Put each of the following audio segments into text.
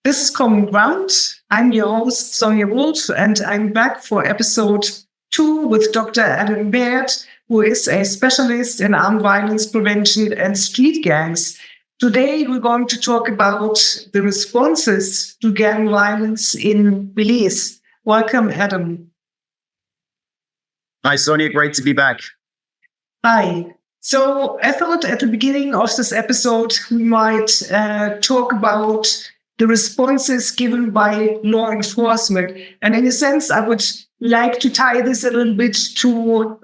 This is Common Ground. I'm your host, Sonja Wolf, and I'm back for episode 2 with Dr. Adam Baird, who is a specialist in armed violence prevention and street gangs. Today, we're going to talk about the responses to gang violence in Belize. Welcome, Adam. Hi, Sonja. Great to be back. Hi. So I thought at the beginning of this episode, we might talk about the responses given by law enforcement. And in a sense, I would like to tie this a little bit to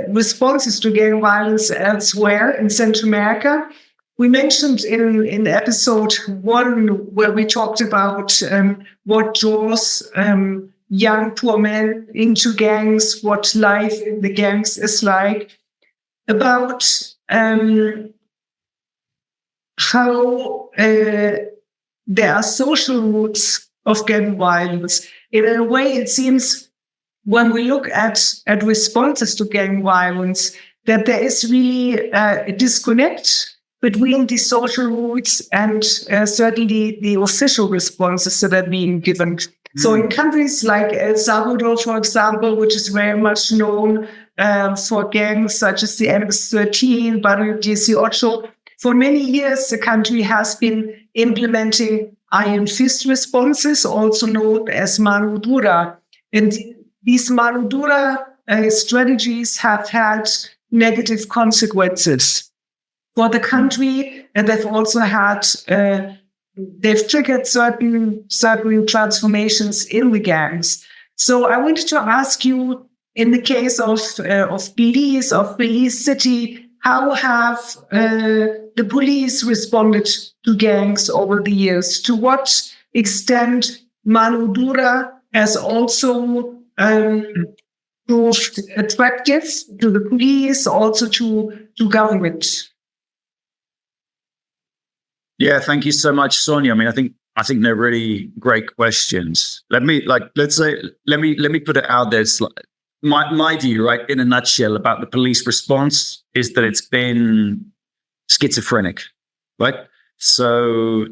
responses to gang violence elsewhere in Central America. We mentioned in episode 1, where we talked about what draws young poor men into gangs, what life in the gangs is like, about how there are social roots of gang violence. In a way, it seems when we look at responses to gang violence, that there is really a disconnect between the social roots and certainly the official responses that are being given. So in countries like El Salvador, for example, which is very much known for gangs such as the MS-13, Barrio 18, for many years, the country has been implementing iron fist responses, also known as manodura. And these manodura strategies have had negative consequences for the country, and they've also had they've triggered certain transformations in the gangs. So I wanted to ask you, in the case of Belize City, how have the police responded to gangs over the years? To what extent manodura has also proved attractive to the police, also to government? Yeah, thank you so much, Sonja. I mean, I think they're really great questions. Let me put it out there. It's like, my view, right, in a nutshell, about the police response is that it's been schizophrenic, right? So,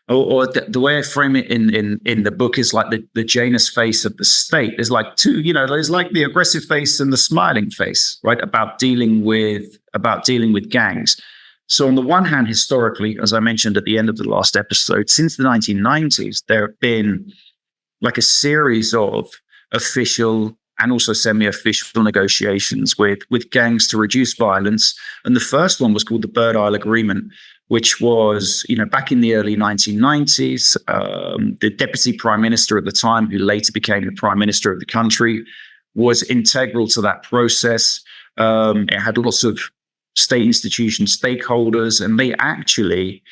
or the way I frame it in the book is like the Janus face of the state. There's like two, there's like the aggressive face and the smiling face, right? About dealing with gangs. So on the one hand, historically, as I mentioned at the end of the last episode, since the 1990s, there have been like a series of official and also semi-official negotiations with gangs to reduce violence. And the first one was called the Bird Isle Agreement, which was, back in the early 1990s, the deputy prime minister at the time, who later became the prime minister of the country, was integral to that process. It had lots of state institutions, stakeholders, and they actually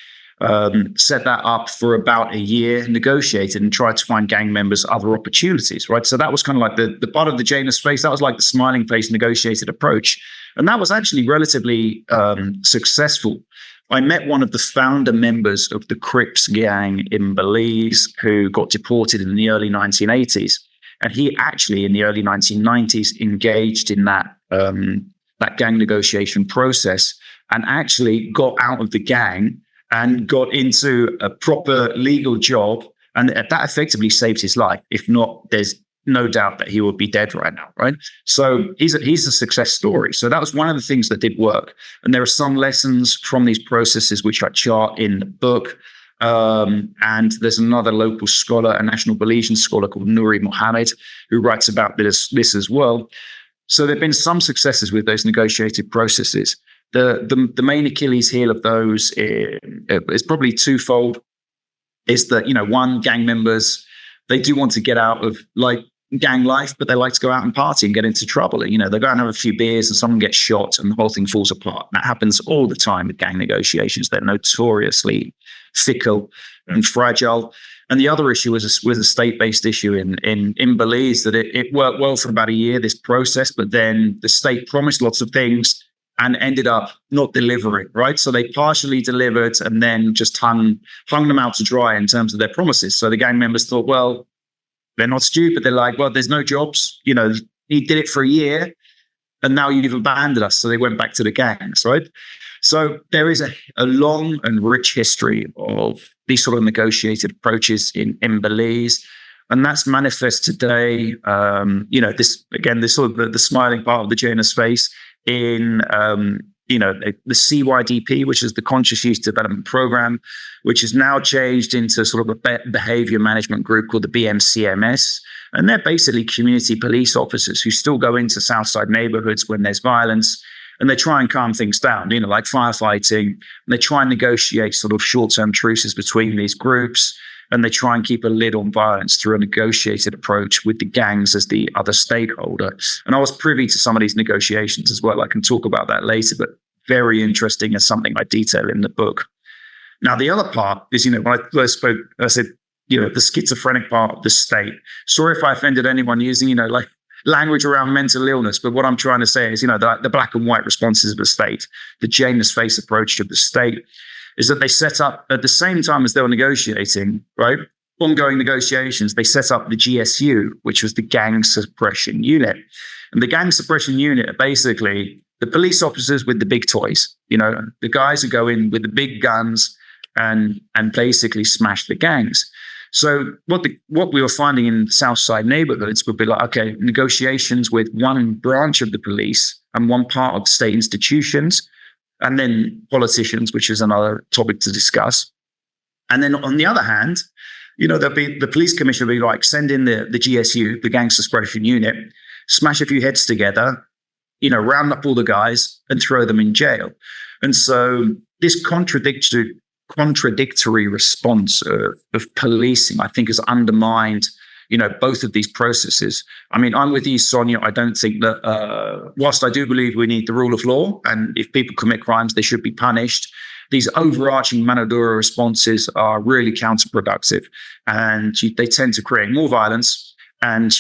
set that up for about a year, negotiated and tried to find gang members other opportunities, right? So that was kind of like the part of the Janus face. That was like the smiling face negotiated approach. And that was actually relatively successful. I met one of the founder members of the Crips gang in Belize who got deported in the early 1980s. And he actually, in the early 1990s, engaged in that gang negotiation process and actually got out of the gang and got into a proper legal job. And that effectively saved his life. If not, there's no doubt that he would be dead right now, right? So he's a success story. So that was one of the things that did work. And there are some lessons from these processes which I chart in the book. And there's another local scholar, a national Belizean scholar called Nuri Mohammed, who writes about this as well. So there have been some successes with those negotiated processes. The main Achilles heel of those is probably twofold. Is that, one, gang members, they do want to get out of like gang life, but they like to go out and party and get into trouble. They go out and have a few beers and someone gets shot and the whole thing falls apart. That happens all the time with gang negotiations. They're notoriously fickle and fragile. And the other issue was a state-based issue in Belize, that it worked well for about a year, this process, but then the state promised lots of things and ended up not delivering, right? So they partially delivered and then just hung them out to dry in terms of their promises. So the gang members thought, well, they're not stupid. They're like, well, there's no jobs. He did it for a year and now you've abandoned us. So they went back to the gangs, right? So there is a long and rich history of these sort of negotiated approaches in Belize. And that's manifest today, this sort of the smiling part of the Janus face in, the CYDP, which is the Conscious Youth Development Program, which is now changed into sort of a behavior management group called the BMCMS. And they're basically community police officers who still go into Southside neighborhoods when there's violence, and they try and calm things down, like firefighting. And they try and negotiate sort of short-term truces between these groups. And they try and keep a lid on violence through a negotiated approach with the gangs as the other stakeholder. And I was privy to some of these negotiations as well. I can talk about that later, but very interesting and something I detail in the book. Now, the other part is, when I first spoke, I said, the schizophrenic part of the state. Sorry if I offended anyone using, language around mental illness, but what I'm trying to say is, the black and white responses of the state, the Janus face approach of the state, is that they set up at the same time as they were negotiating, right? Ongoing negotiations, they set up the GSU, which was the Gang Suppression Unit. And the Gang Suppression Unit are basically the police officers with the big toys, the guys who go in with the big guns and basically smash the gangs. So what we were finding in Southside neighborhoods would be like, okay, negotiations with one branch of the police and one part of state institutions, and then politicians, which is another topic to discuss. And then on the other hand, there'll be the police commission will be like, send in the GSU, the Gang Suppression Unit, smash a few heads together, round up all the guys and throw them in jail. And so this contradictory response of policing, I think, has undermined both of these processes. I mean, I'm with you, Sonja. I don't think that, whilst I do believe we need the rule of law, and if people commit crimes, they should be punished, these overarching manodura responses are really counterproductive, and they tend to create more violence and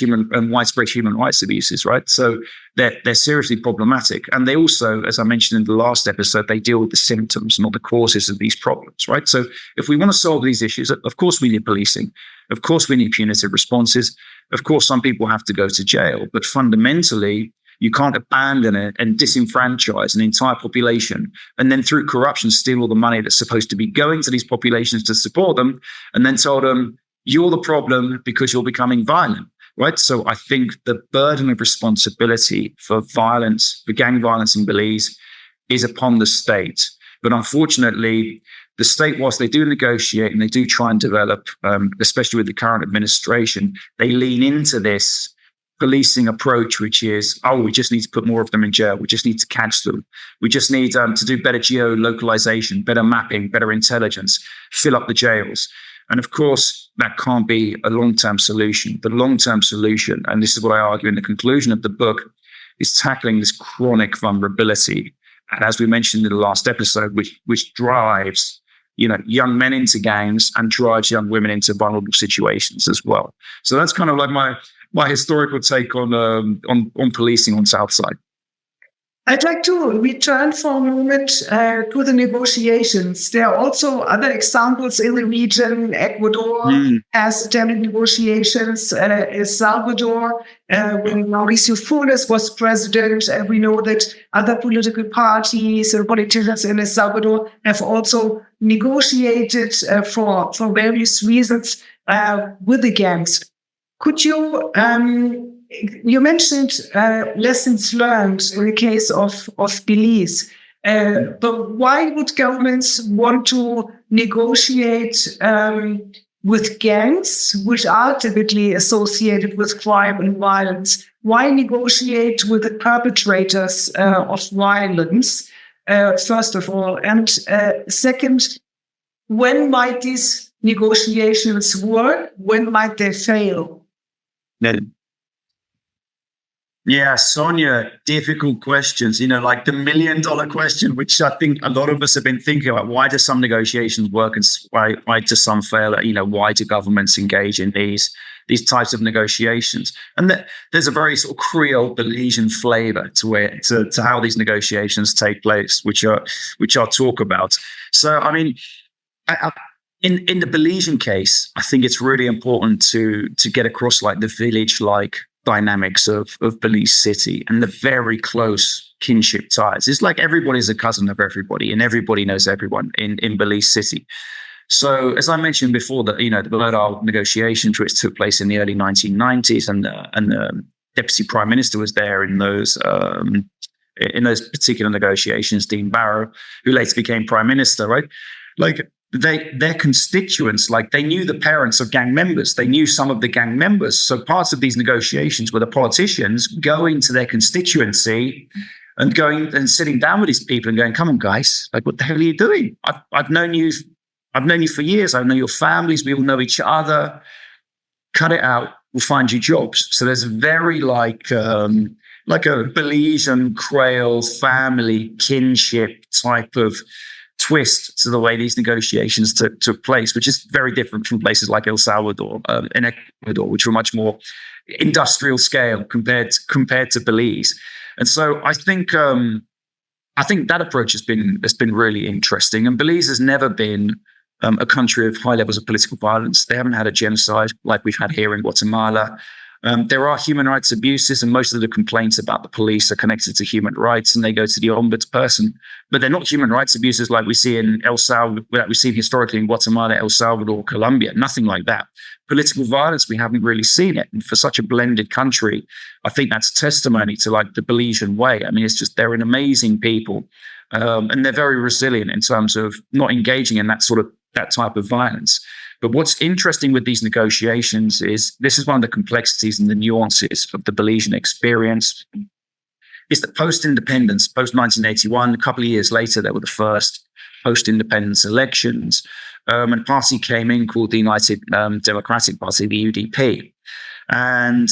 widespread human rights abuses, right? So they're seriously problematic. And they also, as I mentioned in the last episode, they deal with the symptoms, not the causes of these problems, right? So if we want to solve these issues, of course we need policing. Of course we need punitive responses. Of course some people have to go to jail. But fundamentally, you can't abandon it and disenfranchise an entire population and then through corruption steal all the money that's supposed to be going to these populations to support them and then tell them, you're the problem because you're becoming violent, right? So I think the burden of responsibility for violence, for gang violence in Belize, is upon the state. But unfortunately, the state, whilst they do negotiate and they do try and develop, especially with the current administration, they lean into this policing approach, which is, we just need to put more of them in jail. We just need to catch them. We just need to do better geo-localization, better mapping, better intelligence, fill up the jails. And of course, that can't be a long-term solution. The long-term solution, and this is what I argue in the conclusion of the book, is tackling this chronic vulnerability. And as we mentioned in the last episode, which drives, young men into gangs and drives young women into vulnerable situations as well. So that's kind of like my historical take on policing on Southside. I'd like to return for a moment to the negotiations. There are also other examples in the region. Ecuador has attempted negotiations. El Salvador, when Mauricio Funes was president, we know that other political parties and politicians in El Salvador have also negotiated for various reasons with the gangs. Could you... you mentioned lessons learned in the case of Belize, but why would governments want to negotiate with gangs, which are typically associated with crime and violence? Why negotiate with the perpetrators of violence, first of all? And second, when might these negotiations work? When might they fail? Yeah, Sonja, difficult questions, like the $1 million question, which I think a lot of us have been thinking about. Why do some negotiations work and why do some fail? Why do governments engage in these types of negotiations? And there's a very sort of Creole Belizean flavor to how these negotiations take place, which I'll talk about. So, I mean, in the Belizean case, I think it's really important to get across like the village-like dynamics of Belize City and the very close kinship ties. It's like everybody's a cousin of everybody and everybody knows everyone in Belize City. So, as I mentioned before, that the Blurt Isle negotiations, which took place in the early 1990s, and the deputy prime minister was there in those particular negotiations, Dean Barrow, who later became prime minister, right? Like their constituents, like they knew the parents of gang members, they knew some of the gang members. So parts of these negotiations were the politicians going to their constituency and going and sitting down with these people and going, "Come on, guys, like what the hell are you doing? I've known you for years. I know your families. We all know each other. Cut it out. We'll find you jobs." So there's a very like a Belizean Creole family kinship type of twist to the way these negotiations took place, which is very different from places like El Salvador and Ecuador, which were much more industrial scale compared to Belize. And so I think that approach has been really interesting. And Belize has never been a country of high levels of political violence. They haven't had a genocide like we've had here in Guatemala. There are human rights abuses, and most of the complaints about the police are connected to human rights, and they go to the ombudsperson. But they're not human rights abuses like we see in El Salvador, that we've seen historically in Guatemala, El Salvador, Colombia. Nothing like that. Political violence, we haven't really seen it. And for such a blended country, I think that's testimony to like the Belizean way. I mean, it's just they're an amazing people, and they're very resilient in terms of not engaging in that type of violence. But what's interesting with these negotiations is this is one of the complexities and the nuances of the Belizean experience, is that post-independence, post-1981, a couple of years later, there were the first post-independence elections, and a party came in called the United Democratic Party, the UDP. And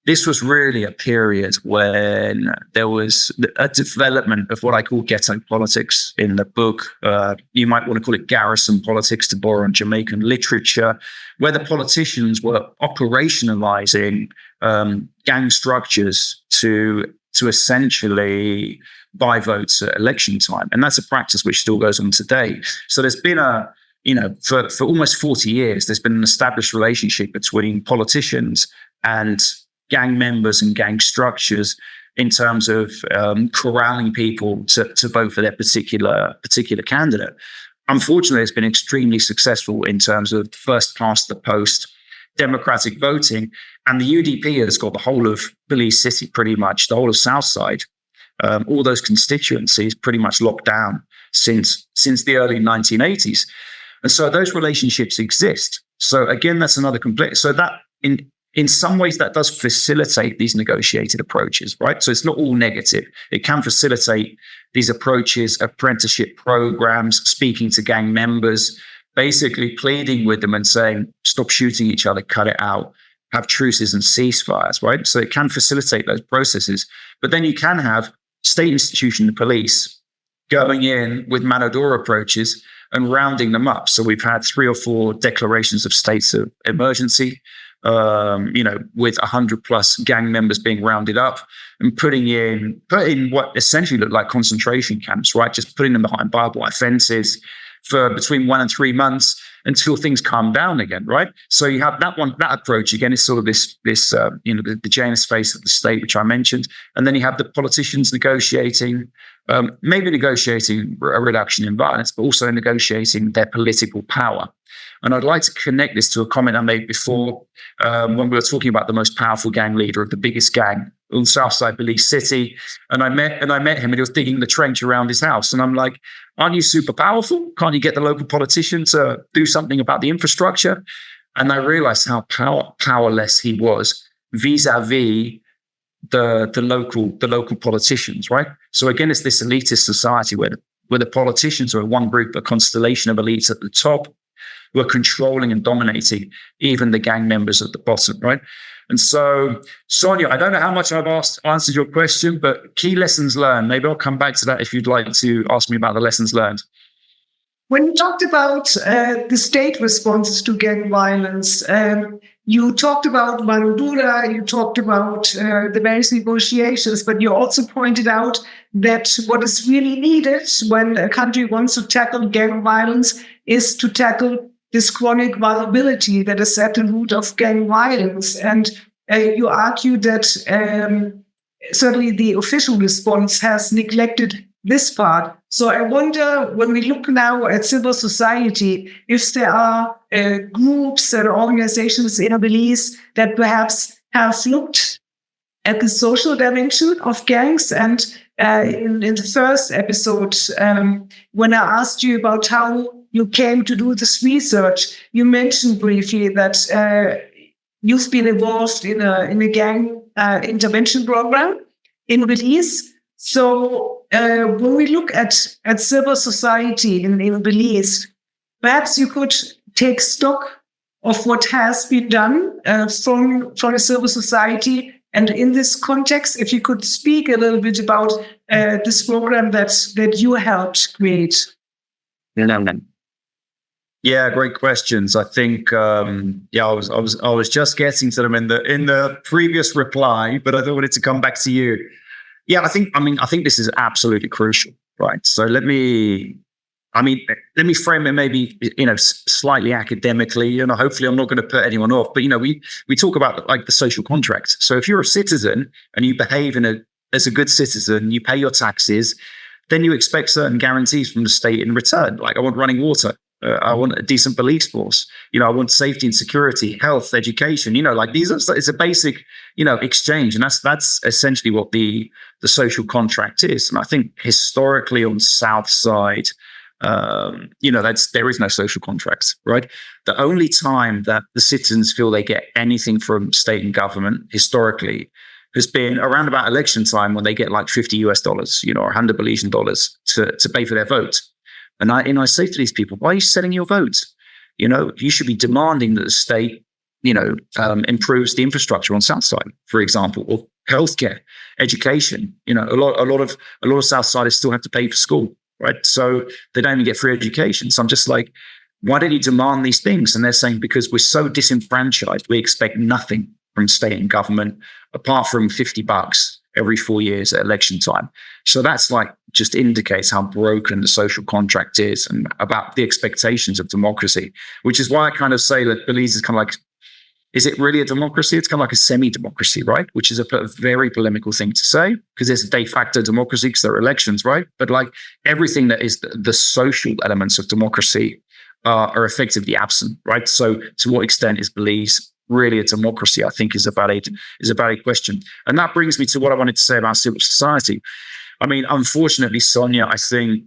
this was really a period when there was a development of what I call ghetto politics in the book. You might want to call it garrison politics, to borrow on Jamaican literature, where the politicians were operationalizing gang structures to essentially buy votes at election time. And that's a practice which still goes on today. So there's been for almost 40 years, there's been an established relationship between politicians and gang members and gang structures in terms of corralling people to vote for their particular candidate. Unfortunately, it's been extremely successful in terms of first past the post democratic voting. And the UDP has got the whole of Belize City, pretty much, the whole of Southside, all those constituencies pretty much locked down since the early 1980s. And so those relationships exist. So again, that's another so that in some ways, that does facilitate these negotiated approaches, right? So it's not all negative. It can facilitate these approaches, apprenticeship programs, speaking to gang members, basically pleading with them and saying, stop shooting each other, cut it out, have truces and ceasefires, right? So it can facilitate those processes. But then you can have state institution, the police, going in with manodura approaches and rounding them up. So we've had 3 or 4 declarations of states of emergency, with 100+ gang members being rounded up and putting in what essentially look like concentration camps, right? Just putting them behind barbed wire fences for between 1 and 3 months until things calm down again, right? So you have that approach again is sort of this the Janus face of the state, which I mentioned, and then you have the politicians negotiating, maybe negotiating a reduction in violence, but also negotiating their political power. And I'd like to connect this to a comment I made before when we were talking about the most powerful gang leader of the biggest gang on Southside, Belize City. And I met him, and he was digging the trench around his house. And I'm like, aren't you super powerful? Can't you get the local politician to do something about the infrastructure? And I realized how powerless he was vis-a-vis the local politicians, right? So again, it's this elitist society where the politicians are one group, a constellation of elites at the top, who are controlling and dominating even the gang members at the bottom, right? And so, Sonja, I don't know how much I've answered your question, but key lessons learned. Maybe I'll come back to that if you'd like to ask me about the lessons learned. When you talked about the state responses to gang violence, you talked about manodura, you talked about the various negotiations, but you also pointed out that what is really needed when a country wants to tackle gang violence is to tackle this chronic vulnerability that is at the root of gang violence. And you argue that certainly the official response has neglected this part. So I wonder, when we look now at civil society, if there are groups and organizations in Belize that perhaps have looked at the social dimension of gangs. And in the first episode, when I asked you about how you came to do this research, you mentioned briefly that you've been involved in a gang intervention program in Belize. So when we look at civil society in Belize, perhaps you could take stock of what has been done from the civil society. And in this context, if you could speak a little bit about this program that you helped create. Yeah, great questions. I think I was just getting to them in the previous reply, but I wanted to come back to you. Yeah, I think this is absolutely crucial, right? So let me frame it maybe, slightly academically, hopefully I'm not going to put anyone off, but, we talk about like the social contract. So if you're a citizen and you behave as a good citizen, you pay your taxes, then you expect certain guarantees from the state in return. Like, I want running water. I want a decent police force. I want safety and security, health, education. It's a basic, exchange, and that's essentially what the social contract is. And I think historically on Southside, there is no social contracts, right? The only time that the citizens feel they get anything from state and government historically has been around about election time, when they get like $50 US, or $100 Belizean dollars to pay for their vote. And I say to these people, why are you selling your vote? You should be demanding that the state, improves the infrastructure on Southside, for example, or healthcare, education. A lot of Southsiders still have to pay for school, right? So they don't even get free education. So I'm just like, why don't you demand these things? And they're saying, because we're so disenfranchised, we expect nothing from state and government apart from $50 every 4 years at election time. So that's like, just indicates how broken the social contract is and about the expectations of democracy, which is why I kind of say that Belize is kind of like, is it really a democracy? It's kind of like a semi-democracy, right? Which is a very polemical thing to say, because there's a de facto democracy because there are elections, right? But like, everything that is the social elements of democracy are effectively absent, right? So to what extent is Belize really a democracy, I think is a valid question. And that brings me to what I wanted to say about civil society. I mean, unfortunately, Sonja, I think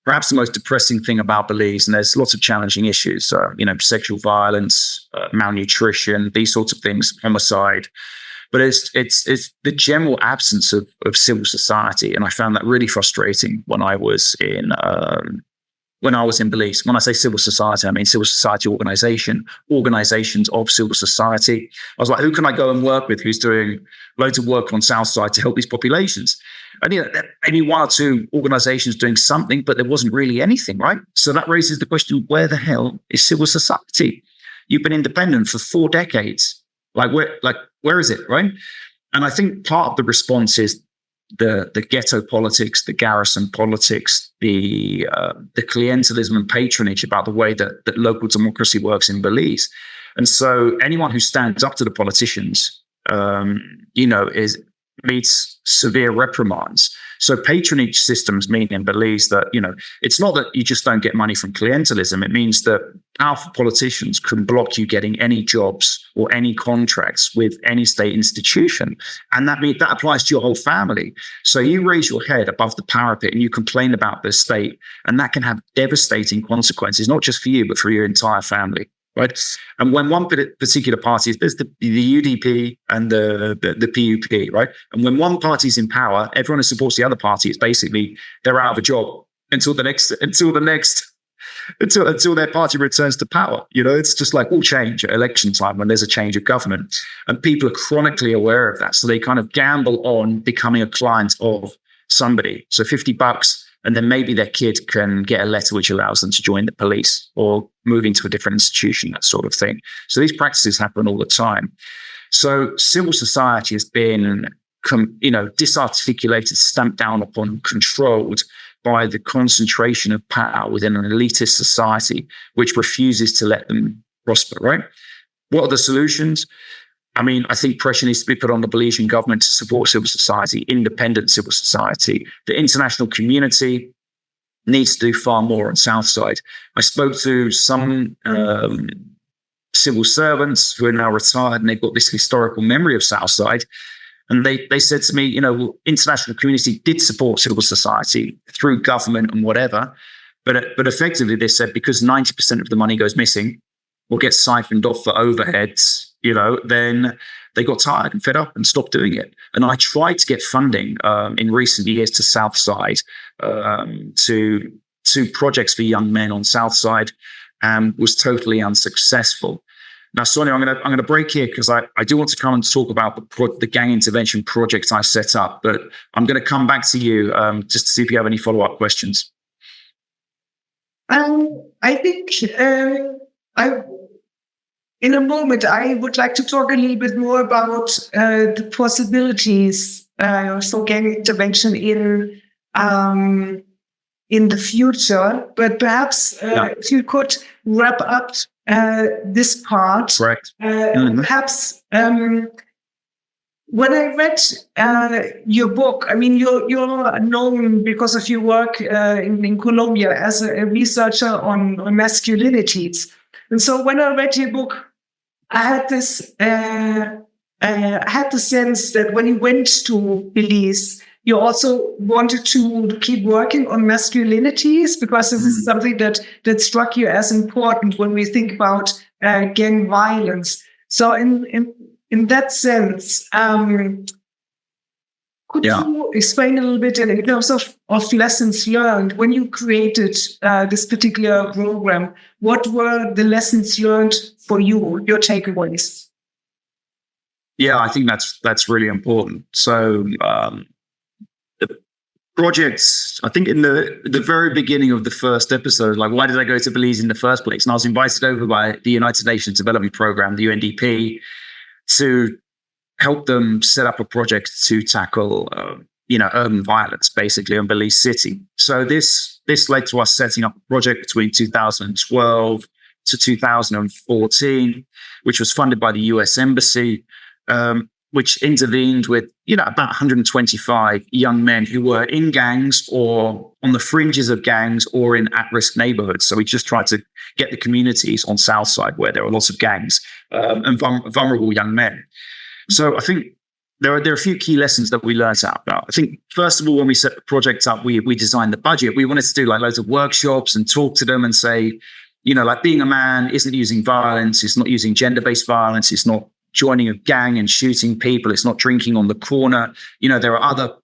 perhaps the most depressing thing about Belize, and there's lots of challenging issues, sexual violence, malnutrition, these sorts of things, homicide, but it's the general absence of civil society. And I found that really frustrating when I was in Belize. When I say civil society, I mean civil society organizations of civil society. I was like, who can I go and work with who's doing loads of work on Southside to help these populations? And maybe one or two organizations doing something, but there wasn't really anything, right? So that raises the question, where the hell is civil society? You've been independent for 4 decades. Where is it, right? And I think part of the response is the ghetto politics, the garrison politics, the clientelism and patronage about the way that local democracy works in Belize. And so anyone who stands up to the politicians, meets severe reprimands. So patronage systems mean in Belize that, it's not that you just don't get money from clientelism. It means that powerful politicians can block you getting any jobs or any contracts with any state institution. And that applies to your whole family. So you raise your head above the parapet and you complain about the state, and that can have devastating consequences, not just for you, but for your entire family. Right. And when one particular party, there's the UDP and the PUP, right? And when one party is in power, everyone who supports the other party is basically, they're out of a job until their party returns to power. It's just like all change at election time when there's a change of government, and people are chronically aware of that. So they kind of gamble on becoming a client of somebody. So $50. And then maybe their kid can get a letter which allows them to join the police or move into a different institution, that sort of thing. So these practices happen all the time. So civil society has been, disarticulated, stamped down upon, controlled by the concentration of power within an elitist society, which refuses to let them prosper, right? What are the solutions? I mean, I think pressure needs to be put on the Belizean government to support civil society, independent civil society. The international community needs to do far more on Southside. I spoke to some civil servants who are now retired, and they've got this historical memory of Southside. And they said to me, you know, international community did support civil society through government and whatever. But effectively, they said because 90% of the money goes missing or gets siphoned off for overheads, you know, then they got tired and fed up and stopped doing it. And I tried to get funding in recent years to Southside, to projects for young men on Southside, and was totally unsuccessful. Now, Sonja, I'm going to break here because I do want to come and talk about the gang intervention project I set up, but I'm going to come back to you just to see if you have any follow-up questions. I think in a moment, I would like to talk a little bit more about the possibilities for gang intervention in the future. But perhaps if you could wrap up this part. Correct. Perhaps when I read your book, I mean, you're known because of your work in Colombia as a researcher on masculinities. And so when I read your book, I had this, I had the sense that when you went to Belize, you also wanted to keep working on masculinities, because this is something that struck you as important when we think about gang violence. So in that sense, could you explain a little bit in terms of lessons learned when you created this particular program? What were the lessons learned for you, your takeaways? Yeah, I think that's really important. So the projects, I think in the very beginning of the first episode, like, why did I go to Belize in the first place? And I was invited over by the United Nations Development Programme, the UNDP, to help them set up a project to tackle, urban violence, basically, in Belize City. So this led to us setting up a project between 2012 to 2014, which was funded by the US Embassy, which intervened with, about 125 young men who were in gangs or on the fringes of gangs or in at-risk neighborhoods. So we just tried to get the communities on Southside where there were lots of gangs and vulnerable young men. So I think there are a few key lessons that we learned out about. I think, first of all, when we set the project up, we designed the budget. We wanted to do like loads of workshops and talk to them and say, like, being a man isn't using violence. It's not using gender-based violence. It's not joining a gang and shooting people. It's not drinking on the corner. There are other,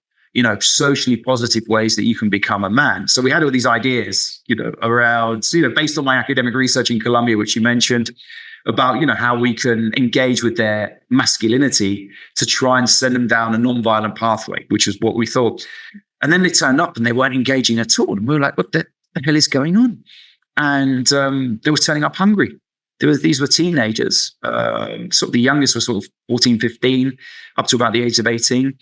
socially positive ways that you can become a man. So we had all these ideas, around, based on my academic research in Colombia, which you mentioned, about, how we can engage with their masculinity to try and send them down a non-violent pathway, which is what we thought. And then they turned up and they weren't engaging at all. And we were like, what the hell is going on? And they were turning up hungry. These were teenagers. Sort of the youngest was sort of 14, 15, up to about the age of 18.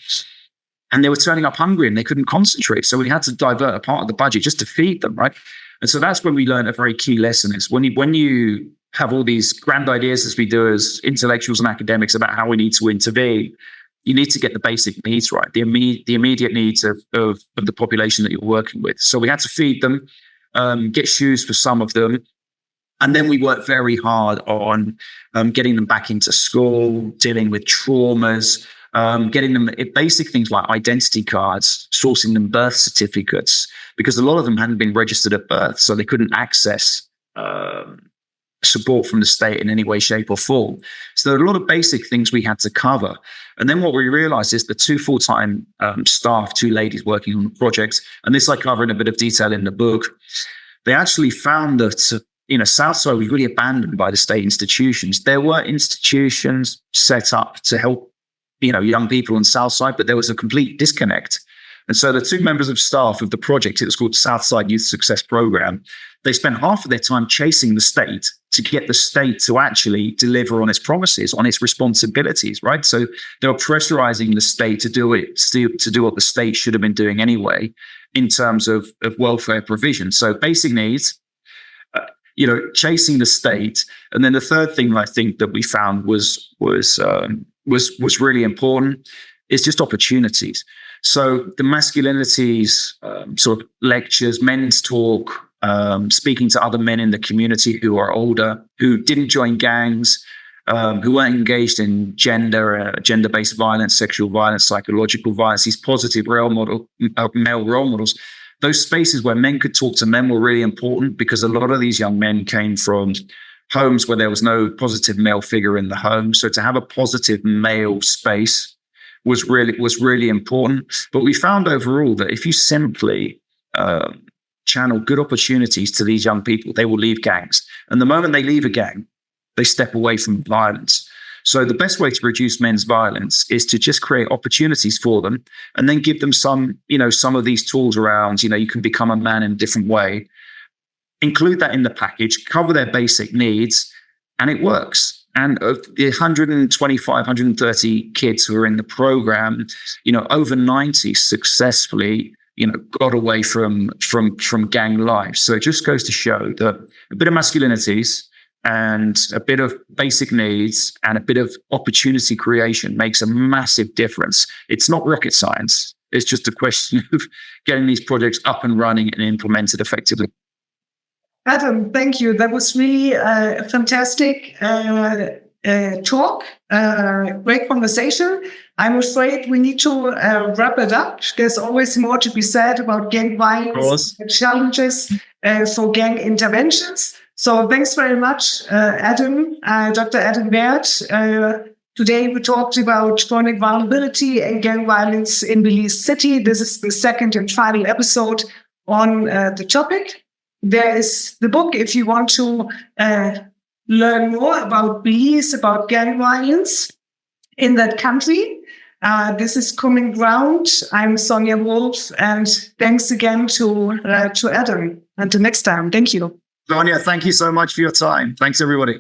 And they were turning up hungry and they couldn't concentrate. So we had to divert a part of the budget just to feed them, right? And so that's when we learned a very key lesson is when you have all these grand ideas, as we do as intellectuals and academics, about how we need to intervene, you need to get the basic needs right, the immediate needs of the population that you're working with. So we had to feed them, get shoes for some of them. And then we worked very hard on getting them back into school, dealing with traumas, getting them basic things like identity cards, sourcing them birth certificates, because a lot of them hadn't been registered at birth, so they couldn't access support from the state in any way, shape or form. So there are a lot of basic things we had to cover. And then what we realized is the two full-time staff, two ladies working on the project, and this I cover in a bit of detail in the book, they actually found that Southside was really abandoned by the state institutions. There were institutions set up to help, young people on Southside, but there was a complete disconnect. And so the two members of staff of the project, it was called Southside Youth Success Program, they spent half of their time chasing the state to get the state to actually deliver on its promises, on its responsibilities, right? So they were pressurizing the state to do what the state should have been doing anyway in terms of welfare provision. So basic needs. chasing the state. And then the third thing I think that we found was really important is just opportunities. So the masculinities, sort of lectures, men's talk, speaking to other men in the community who are older, who didn't join gangs, who weren't engaged in gender-based violence, sexual violence, psychological violence, these positive male role models. Those spaces where men could talk to men were really important, because a lot of these young men came from homes where there was no positive male figure in the home. So to have a positive male space was really important. But we found overall that if you simply channel good opportunities to these young people, they will leave gangs. And the moment they leave a gang, they step away from violence. So the best way to reduce men's violence is to just create opportunities for them, and then give them some of these tools around, you can become a man in a different way. Include that in the package, cover their basic needs, and it works. And of the 125, 130 kids who are in the program, over 90 successfully, got away from gang life. So it just goes to show that a bit of masculinities and a bit of basic needs and a bit of opportunity creation makes a massive difference. It's not rocket science. It's just a question of getting these projects up and running and implemented effectively. Adam, thank you. That was really a fantastic talk, great conversation. I'm afraid we need to wrap it up. There's always more to be said about gang violence, challenges for gang interventions. So thanks very much, Adam, Dr. Adam Baird. Today we talked about chronic vulnerability and gang violence in Belize City. This is the second and final episode on the topic. There is the book if you want to learn more about Belize, about gang violence in that country. This is Common Ground. I'm Sonja Wolf, and thanks again to Adam. Until next time, thank you. Sonja, thank you so much for your time. Thanks, everybody.